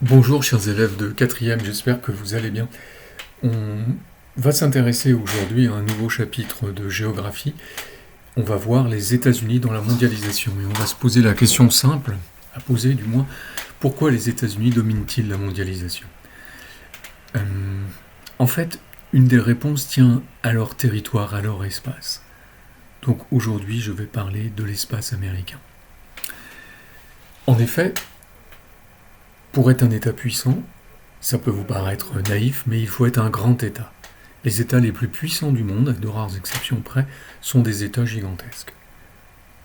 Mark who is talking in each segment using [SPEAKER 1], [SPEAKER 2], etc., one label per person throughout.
[SPEAKER 1] Bonjour chers élèves de 4e, j'espère que vous allez bien. On va s'intéresser aujourd'hui à un nouveau chapitre de géographie. On va voir les États-Unis dans la mondialisation et on va se poser la question simple, à poser du moins, pourquoi les États-Unis dominent-ils la mondialisation? En fait, une des réponses tient à leur territoire, à leur espace. Donc aujourd'hui, je vais parler de l'espace américain. En effet, pour être un État puissant, ça peut vous paraître naïf, mais il faut être un grand État. Les États les plus puissants du monde, à de rares exceptions près, sont des États gigantesques.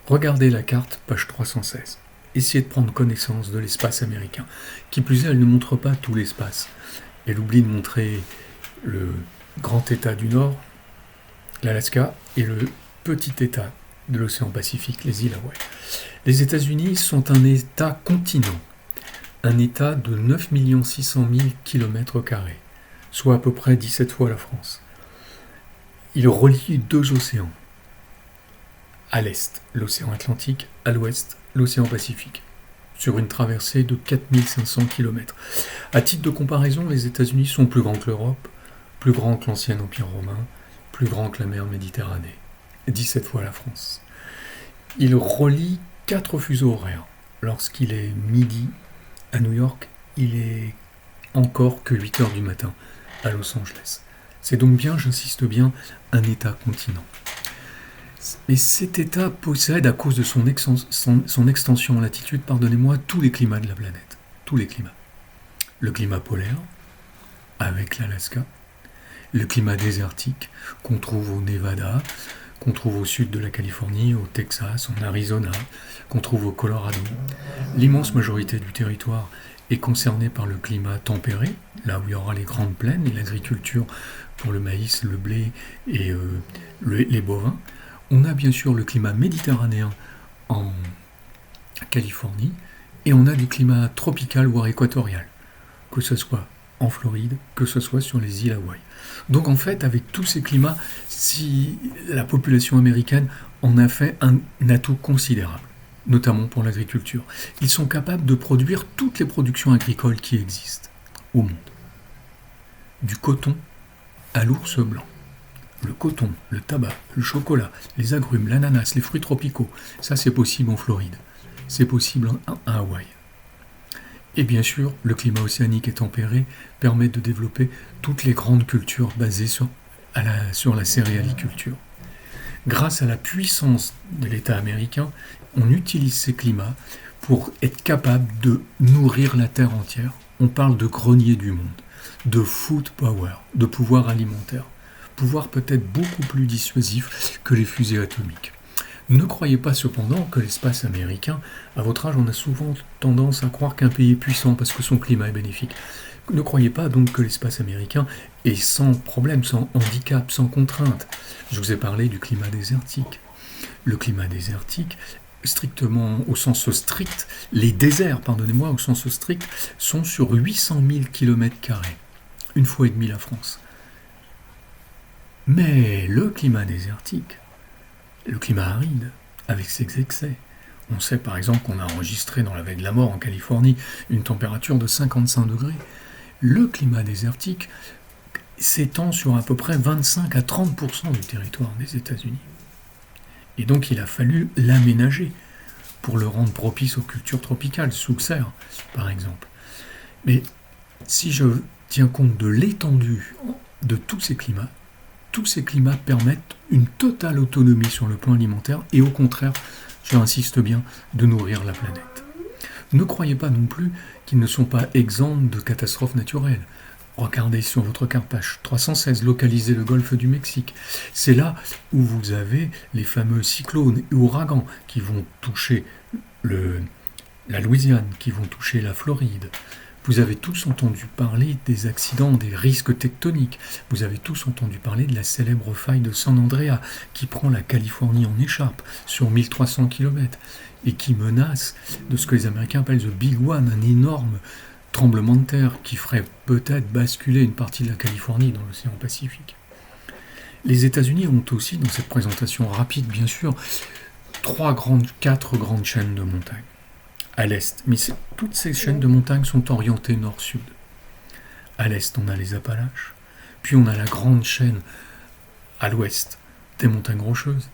[SPEAKER 1] Regardez la carte, page 316. Essayez de prendre connaissance de l'espace américain. Qui plus est, elle ne montre pas tout l'espace. Elle oublie de montrer le grand État du Nord, l'Alaska, et le petit État de l'océan Pacifique, les îles Hawaï. Les États-Unis sont un État continent. Un État de 9 600 000 km², soit à peu près 17 fois la France. Il relie deux océans. À l'est, l'océan Atlantique, à l'ouest, l'océan Pacifique, sur une traversée de 4 500 km. À titre de comparaison, les États-Unis sont plus grands que l'Europe, plus grands que l'ancien Empire romain, plus grands que la mer Méditerranée, 17 fois la France. Il relie 4 fuseaux horaires. Lorsqu'il est midi, à New York, il est encore que 8 heures du matin à Los Angeles. C'est donc bien, j'insiste bien, un État-continent. Mais cet État possède, à cause de son extension en latitude, tous les climats de la planète. Tous les climats. Le climat polaire, avec l'Alaska. Le climat désertique, qu'on trouve au Nevada, qu'on trouve au sud de la Californie, au Texas, en Arizona, qu'on trouve au Colorado. L'immense majorité du territoire est concernée par le climat tempéré, là où il y aura les grandes plaines et l'agriculture pour le maïs, le blé et les bovins. On a bien sûr le climat méditerranéen en Californie et on a du climat tropical voire équatorial, que ce soit en Floride, que ce soit sur les îles Hawaï. Donc en fait, avec tous ces climats, si la population américaine en a fait un atout considérable, notamment pour l'agriculture. Ils sont capables de produire toutes les productions agricoles qui existent au monde. Du coton à l'ours blanc. Le coton, le tabac, le chocolat, les agrumes, l'ananas, les fruits tropicaux, ça c'est possible en Floride. C'est possible à Hawaï. Et bien sûr, le climat océanique et tempéré permet de développer toutes les grandes cultures basées sur la céréaliculture. Grâce à la puissance de l'État américain, on utilise ces climats pour être capable de nourrir la Terre entière. On parle de grenier du monde, de food power, de pouvoir alimentaire. Pouvoir peut-être beaucoup plus dissuasif que les fusées atomiques. Ne croyez pas cependant que l'espace américain, à votre âge, on a souvent tendance à croire qu'un pays est puissant parce que son climat est bénéfique. Ne croyez pas donc que l'espace américain est sans problème, sans handicap, sans contrainte. Je vous ai parlé du climat désertique. Le climat désertique, strictement au sens strict, les déserts, pardonnez-moi, au sens strict, sont sur 800 000 km², une fois et demie la France. Mais le climat désertique, le climat aride, avec ses excès, on sait par exemple qu'on a enregistré dans la vallée de la mort en Californie une température de 55 degrés. Le climat désertique s'étend sur à peu près 25 à 30% du territoire des États-Unis. Et donc il a fallu l'aménager pour le rendre propice aux cultures tropicales, sous serre par exemple. Mais si je tiens compte de l'étendue de tous ces climats permettent une totale autonomie sur le plan alimentaire et au contraire, j'insiste bien, de nourrir la planète. Ne croyez pas non plus qu'ils ne sont pas exempts de catastrophes naturelles. Regardez sur votre carte page 316, localisez le golfe du Mexique. C'est là où vous avez les fameux cyclones et ouragans qui vont toucher la Louisiane, qui vont toucher la Floride. Vous avez tous entendu parler des accidents, des risques tectoniques. Vous avez tous entendu parler de la célèbre faille de San Andreas qui prend la Californie en écharpe sur 1300 km et qui menace de ce que les Américains appellent the Big One, un énorme tremblement de terre qui ferait peut-être basculer une partie de la Californie dans l'océan Pacifique. Les États-Unis ont aussi, dans cette présentation rapide bien sûr, quatre grandes chaînes de montagnes. à l'est. Mais toutes ces chaînes de montagnes sont orientées nord-sud. À l'est, on a les Appalaches, puis on a la grande chaîne à l'ouest des montagnes rocheuses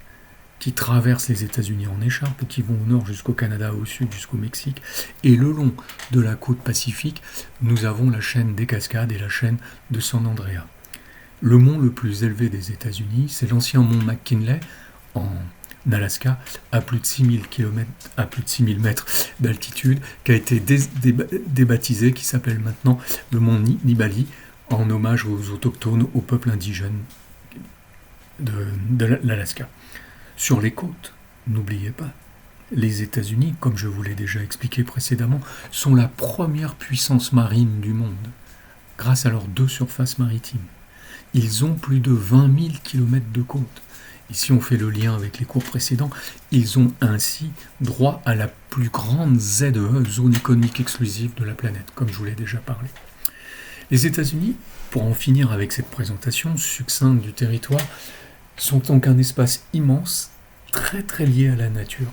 [SPEAKER 1] qui traversent les États-Unis en écharpe et qui vont au nord jusqu'au Canada, au sud jusqu'au Mexique. Et le long de la côte pacifique, nous avons la chaîne des Cascades et la chaîne de San Andreas. Le mont le plus élevé des États-Unis, c'est l'ancien mont McKinley en Alaska, à plus de 6000 mètres d'altitude, qui a été débaptisé, qui s'appelle maintenant le mont Nibali, en hommage aux autochtones, aux peuples indigènes de l'Alaska. Sur les côtes, n'oubliez pas, les États-Unis, comme je vous l'ai déjà expliqué précédemment, sont la première puissance marine du monde, grâce à leurs 2 surfaces maritimes. Ils ont plus de 20 000 km de côte. Et si on fait le lien avec les cours précédents, ils ont ainsi droit à la plus grande ZEE, zone économique exclusive de la planète, comme je vous l'ai déjà parlé. Les États-Unis, pour en finir avec cette présentation succincte du territoire, sont donc un espace immense, très très lié à la nature.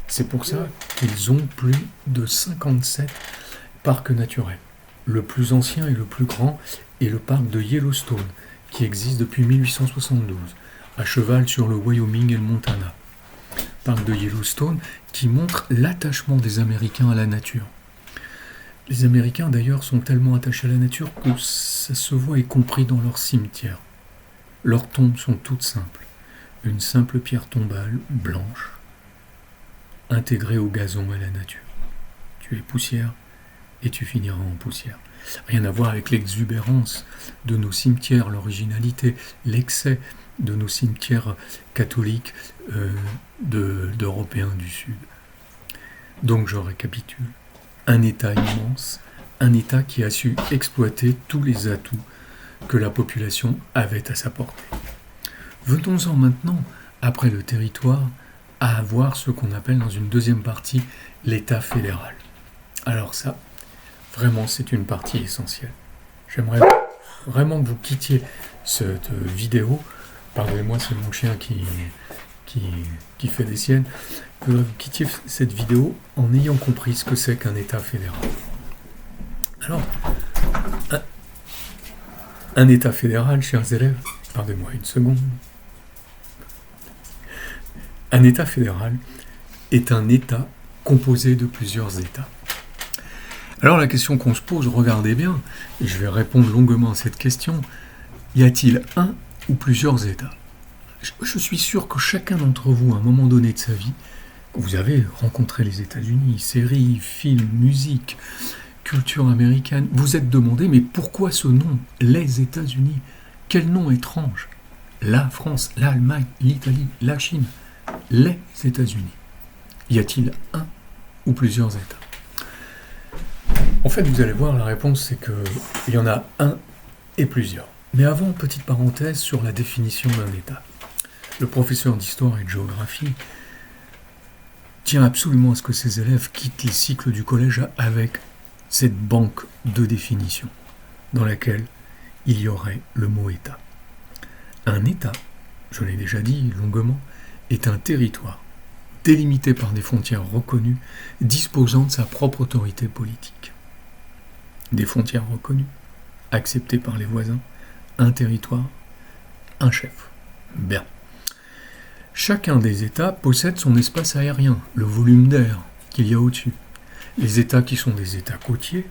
[SPEAKER 1] C'est pour ça qu'ils ont plus de 57 parcs naturels. Le plus ancien et le plus grand est le parc de Yellowstone, qui existe depuis 1872, à cheval sur le Wyoming et le Montana. Parc de Yellowstone qui montre l'attachement des Américains à la nature. Les Américains d'ailleurs sont tellement attachés à la nature que ça se voit y compris dans leurs cimetières. Leurs tombes sont toutes simples. Une simple pierre tombale blanche, intégrée au gazon et à la nature. Tu es poussière et tu finiras en poussière. Rien à voir avec l'exubérance de nos cimetières, l'originalité, l'excès de nos cimetières catholiques d'Européens du Sud. Donc je récapitule. Un État immense, un État qui a su exploiter tous les atouts que la population avait à sa portée. Venons-en maintenant, après le territoire, à avoir ce qu'on appelle dans une deuxième partie l'État fédéral. Alors ça, vraiment, c'est une partie essentielle. J'aimerais vraiment que vous quittiez cette vidéo. Pardonnez-moi, c'est mon chien qui fait des siennes. Que vous quittiez cette vidéo en ayant compris ce que c'est qu'un État fédéral. Alors, un État fédéral, chers élèves, pardonnez-moi une seconde. Un État fédéral est un État composé de plusieurs États. Alors la question qu'on se pose, regardez bien, et je vais répondre longuement à cette question, y a-t-il un ou plusieurs États ? Je suis sûr que chacun d'entre vous, à un moment donné de sa vie, vous avez rencontré les États-Unis, séries, films, musique, culture américaine, vous êtes demandé, mais pourquoi ce nom, les États-Unis ? Quel nom étrange ? La France, l'Allemagne, l'Italie, la Chine, les États-Unis. Y a-t-il un ou plusieurs États ? En fait, vous allez voir, la réponse, c'est qu'il y en a un et plusieurs. Mais avant, petite parenthèse sur la définition d'un État. Le professeur d'histoire et de géographie tient absolument à ce que ses élèves quittent les cycles du collège avec cette banque de définition, dans laquelle il y aurait le mot État. Un État, je l'ai déjà dit longuement, est un territoire délimité par des frontières reconnues, disposant de sa propre autorité politique. Des frontières reconnues, acceptées par les voisins, un territoire, un chef. Bien. Chacun des États possède son espace aérien, le volume d'air qu'il y a au-dessus. Les États qui sont des États côtiers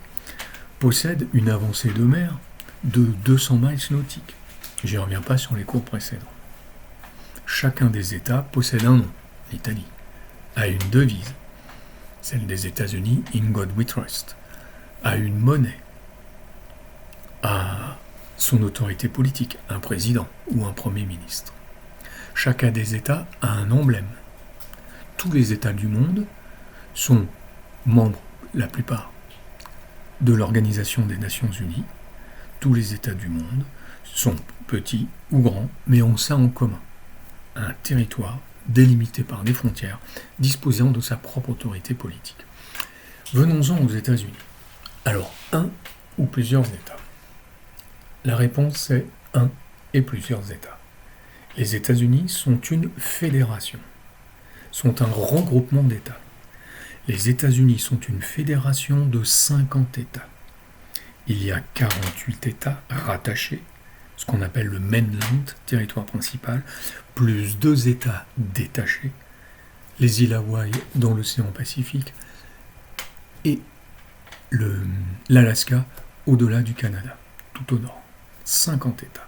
[SPEAKER 1] possèdent une avancée de mer de 200 miles nautiques. J'y reviens pas sur les cours précédents. Chacun des États possède un nom, l'Italie, a une devise, celle des États-Unis, In God We Trust, a une monnaie, a son autorité politique, un président ou un premier ministre. Chacun des États a un emblème. Tous les États du monde sont membres, la plupart, de l'Organisation des Nations Unies. Tous les États du monde sont petits ou grands, mais ont ça en commun. Un territoire délimité par des frontières, disposant de sa propre autorité politique. Venons-en aux États-Unis. Alors, un ou plusieurs États ? La réponse est un et plusieurs États. Les États-Unis sont une fédération, sont un regroupement d'États. Les États-Unis sont une fédération de 50 États. Il y a 48 États rattachés, ce qu'on appelle le mainland, territoire principal, plus 2 États détachés, les îles Hawaï dans l'océan Pacifique et l'Alaska au-delà du Canada, tout au nord. 50 États.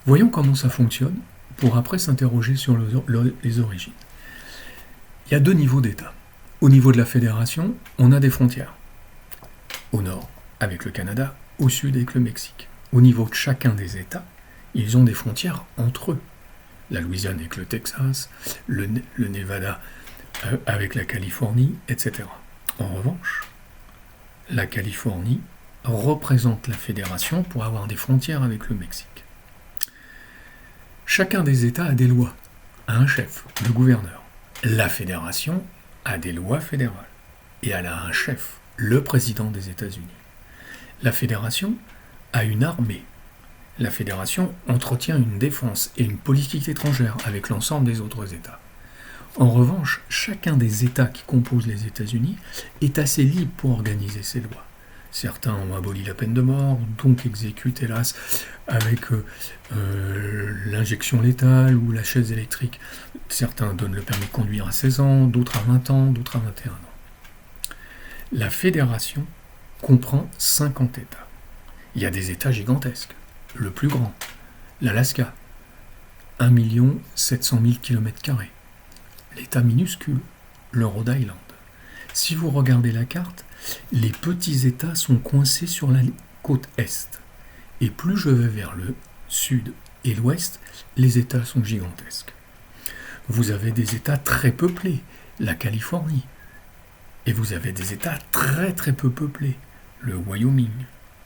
[SPEAKER 1] Voyons comment ça fonctionne pour après s'interroger sur les origines. Il y a 2 niveaux d'État. Au niveau de la fédération, on a des frontières. Au nord, avec le Canada, au sud, avec le Mexique. Au niveau de chacun des États, ils ont des frontières entre eux. La Louisiane avec le Texas, le Nevada avec la Californie, etc. En revanche, la Californie représente la fédération pour avoir des frontières avec le Mexique. Chacun des États a des lois, a un chef, le gouverneur. La fédération a des lois fédérales et elle a un chef, le président des États-Unis. La fédération a une armée. La fédération entretient une défense et une politique étrangère avec l'ensemble des autres États. En revanche, chacun des États qui composent les États-Unis est assez libre pour organiser ses lois. Certains ont aboli la peine de mort, donc exécutent, hélas, avec l'injection létale ou la chaise électrique. Certains donnent le permis de conduire à 16 ans, d'autres à 20 ans, d'autres à 21 ans. La fédération comprend 50 États. Il y a des États gigantesques. Le plus grand, l'Alaska, 1 700 000 km². L'État minuscule, le Rhode Island. Si vous regardez la carte, les petits États sont coincés sur la côte est. Et plus je vais vers le sud et l'ouest, les États sont gigantesques. Vous avez des États très peuplés, la Californie. Et vous avez des États très très peu peuplés, le Wyoming,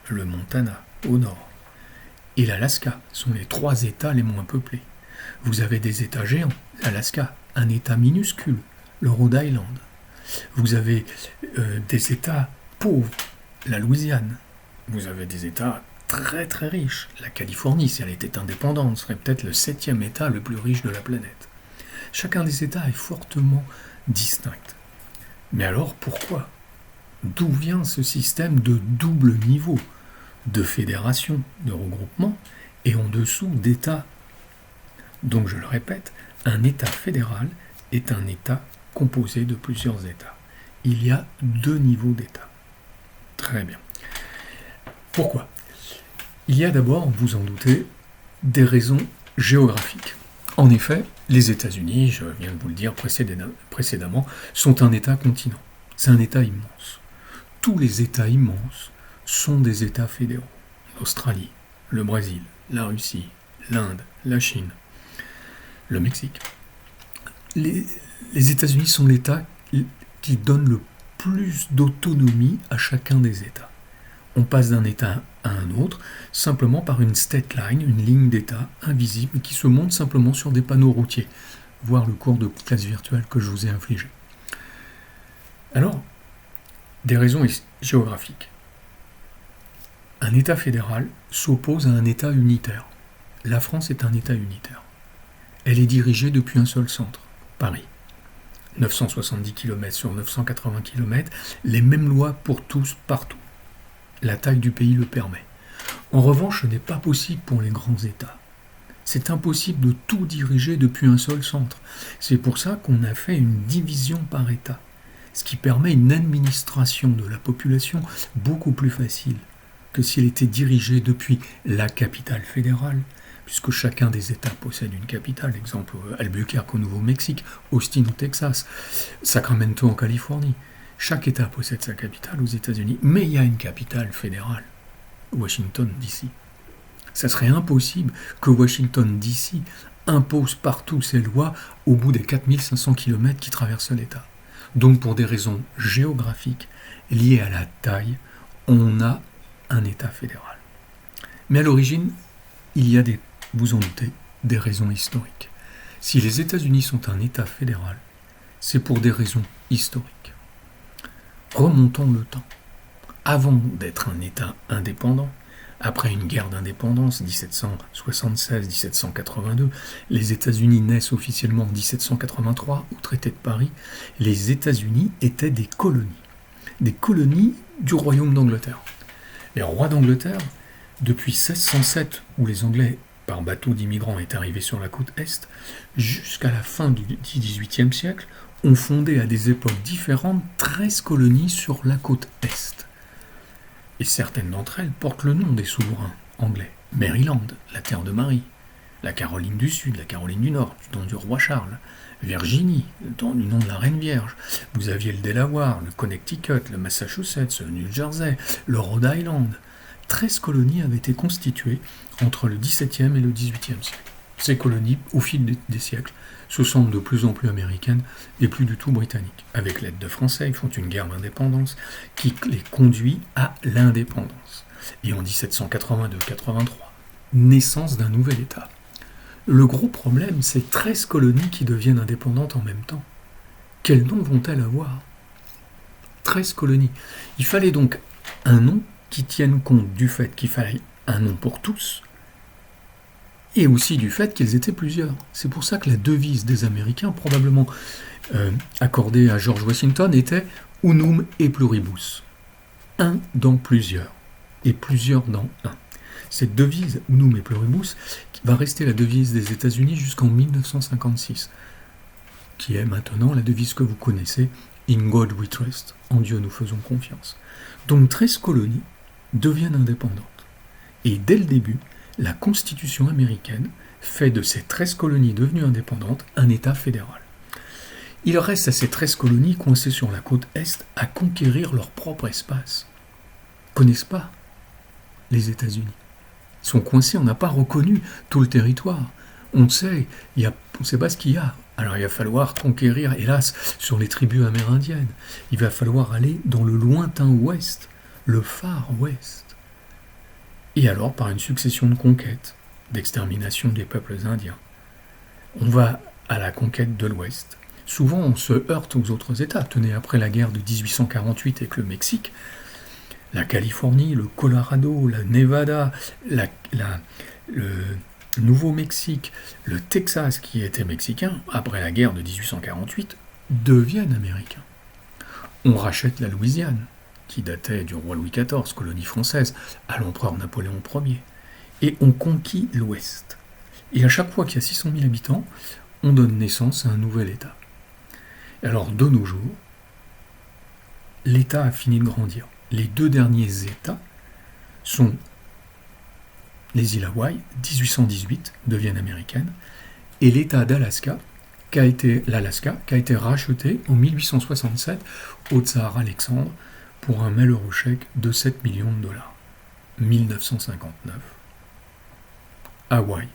[SPEAKER 1] le Montana, au nord. Et l'Alaska sont les 3 États les moins peuplés. Vous avez des États géants, l'Alaska, un État minuscule, le Rhode Island. Vous avez des États pauvres, la Louisiane. Vous avez des États très très riches. La Californie, si elle était indépendante, serait peut-être le 7e État le plus riche de la planète. Chacun des États est fortement distinct. Mais alors pourquoi ? D'où vient ce système de double niveau, de fédération, de regroupement, et en dessous d'États ? Donc je le répète, un État fédéral est un État composé de plusieurs États. Il y a 2 niveaux d'État. Très bien. Pourquoi ? Il y a d'abord, vous en doutez, des raisons géographiques. En effet, les États-Unis, je viens de vous le dire précédemment, sont un État-continent. C'est un État immense. Tous les États immenses sont des États fédéraux. L'Australie, le Brésil, la Russie, l'Inde, la Chine, le Mexique. Les États-Unis sont l'État qui donne le plus d'autonomie à chacun des États. On passe d'un État à un autre simplement par une state line, une ligne d'État invisible qui se monte simplement sur des panneaux routiers, voire le cours de classe virtuelle que je vous ai infligé. Alors, des raisons géographiques. Un État fédéral s'oppose à un État unitaire. La France est un État unitaire. Elle est dirigée depuis un seul centre, Paris. 970 km sur 980 km, les mêmes lois pour tous, partout. La taille du pays le permet. En revanche, ce n'est pas possible pour les grands États. C'est impossible de tout diriger depuis un seul centre. C'est pour ça qu'on a fait une division par État, ce qui permet une administration de la population beaucoup plus facile que si elle était dirigée depuis la capitale fédérale, puisque chacun des États possède une capitale, exemple Albuquerque au Nouveau-Mexique, Austin au Texas, Sacramento en Californie. Chaque État possède sa capitale aux États-Unis, mais il y a une capitale fédérale, Washington DC. Ça serait impossible que Washington DC impose partout ses lois au bout des 4500 km qui traversent l'État. Donc pour des raisons géographiques liées à la taille, on a un État fédéral. Mais à l'origine, il y a vous en doutez, des raisons historiques. Si les États-Unis sont un État fédéral, c'est pour des raisons historiques. Remontons le temps. Avant d'être un État indépendant, Après une guerre d'indépendance, 1776-1782, les États-Unis naissent officiellement en 1783 au traité de Paris. Les États-Unis étaient des colonies du royaume d'Angleterre. Les rois d'Angleterre, depuis 1607, où les Anglais, par bateau d'immigrants, est arrivé sur la côte Est, jusqu'à la fin du XVIIIe siècle, ont fondé à des époques différentes 13 colonies sur la côte Est. Et certaines d'entre elles portent le nom des souverains anglais. Maryland, la terre de Marie, la Caroline du Sud, la Caroline du Nord, du nom du roi Charles, Virginie, du nom de la Reine Vierge. Vous aviez le Delaware, le Connecticut, le Massachusetts, le New Jersey, le Rhode Island. 13 colonies avaient été constituées entre le XVIIe et le XVIIIe siècle. Ces colonies, au fil des siècles, se sentent de plus en plus américaines et plus du tout britanniques. Avec l'aide de Français, ils font une guerre d'indépendance qui les conduit à l'indépendance. Et en 1782-83, naissance d'un nouvel État. Le gros problème, c'est 13 colonies qui deviennent indépendantes en même temps. Quel nom vont-elles avoir ? 13 colonies. Il fallait donc un nom qui tienne compte du fait qu'il fallait un nom pour tous, et aussi du fait qu'ils étaient plusieurs. C'est pour ça que la devise des Américains, probablement accordée à George Washington, était « Unum et pluribus ». Un dans plusieurs, et plusieurs dans un. Cette devise « Unum et pluribus » va rester la devise des États-Unis jusqu'en 1956, qui est maintenant la devise que vous connaissez « In God we trust », « En Dieu nous faisons confiance ». Donc 13 colonies deviennent indépendantes. Et dès le début, la Constitution américaine fait de ces 13 colonies devenues indépendantes un État fédéral. Il reste à ces 13 colonies coincées sur la côte Est à conquérir leur propre espace. Ils ne connaissent pas les États-Unis. Ils sont coincés, on n'a pas reconnu tout le territoire. On sait, on ne sait pas ce qu'il y a. Alors il va falloir conquérir, hélas, sur les tribus amérindiennes. Il va falloir aller dans le lointain ouest, le Far West. Et alors, par une succession de conquêtes, d'extermination des peuples indiens, on va à la conquête de l'Ouest. Souvent, on se heurte aux autres États. Tenez, après la guerre de 1848 avec le Mexique, la Californie, le Colorado, la Nevada, le Nouveau-Mexique, le Texas, qui était mexicain, après la guerre de 1848, deviennent américains. On rachète la Louisiane, qui datait du roi Louis XIV, colonie française, à l'empereur Napoléon Ier. Et on conquit l'Ouest. Et à chaque fois qu'il y a 600 000 habitants, on donne naissance à un nouvel État. Alors, de nos jours, l'État a fini de grandir. Les deux derniers États sont les îles Hawaï, 1818, deviennent américaines, et l'État d'Alaska, qui a été racheté en 1867 au tsar Alexandre pour un malheureux chèque de 7 millions de dollars. 1959, Hawaï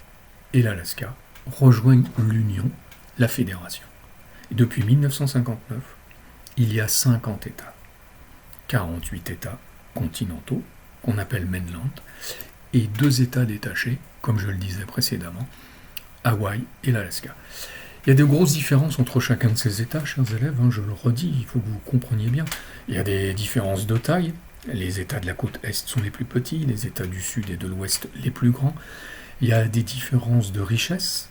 [SPEAKER 1] et l'Alaska rejoignent l'Union, la Fédération. Et depuis 1959, il y a 50 États. 48 États continentaux, qu'on appelle mainland, et 2 États détachés, comme je le disais précédemment, Hawaï et l'Alaska. Il y a de grosses différences entre chacun de ces États, chers élèves, je le redis, il faut que vous compreniez bien. Il y a des différences de taille. Les États de la côte Est sont les plus petits, les États du Sud et de l'Ouest les plus grands. Il y a des différences de richesse.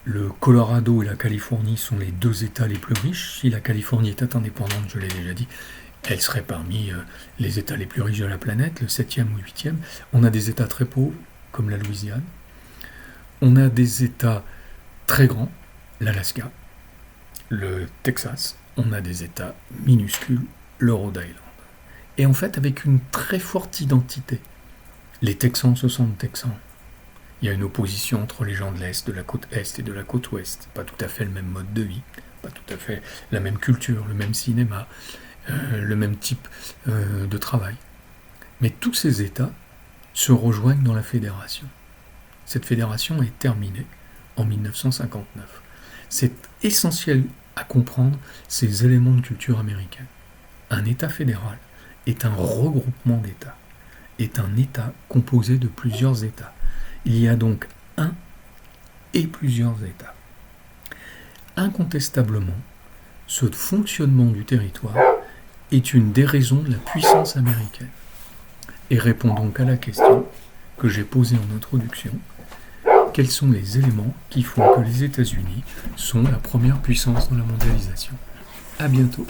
[SPEAKER 1] Le Colorado et la Californie sont les 2 États les plus riches. Si la Californie était indépendante, je l'ai déjà dit, elle serait parmi les États les plus riches de la planète, le 7e ou 8e. On a des États très pauvres, comme la Louisiane. On a des États très grands, l'Alaska, le Texas. On a des États minuscules, le Rhode Island. Et en fait, avec une très forte identité. Les Texans se sentent Texans. Il y a une opposition entre les gens de l'Est, de la côte Est et de la côte Ouest. Pas tout à fait le même mode de vie, pas tout à fait la même culture, le même cinéma, le même type de travail. Mais tous ces États se rejoignent dans la fédération. Cette fédération est terminée en 1959. C'est essentiel à comprendre ces éléments de culture américaine. Un État fédéral est un regroupement d'États, est un État composé de plusieurs États. Il y a donc un et plusieurs États. Incontestablement, ce fonctionnement du territoire est une des raisons de la puissance américaine et répond donc à la question que j'ai posées en introduction. Quels sont les éléments qui font que les États-Unis sont la première puissance dans la mondialisation? À bientôt.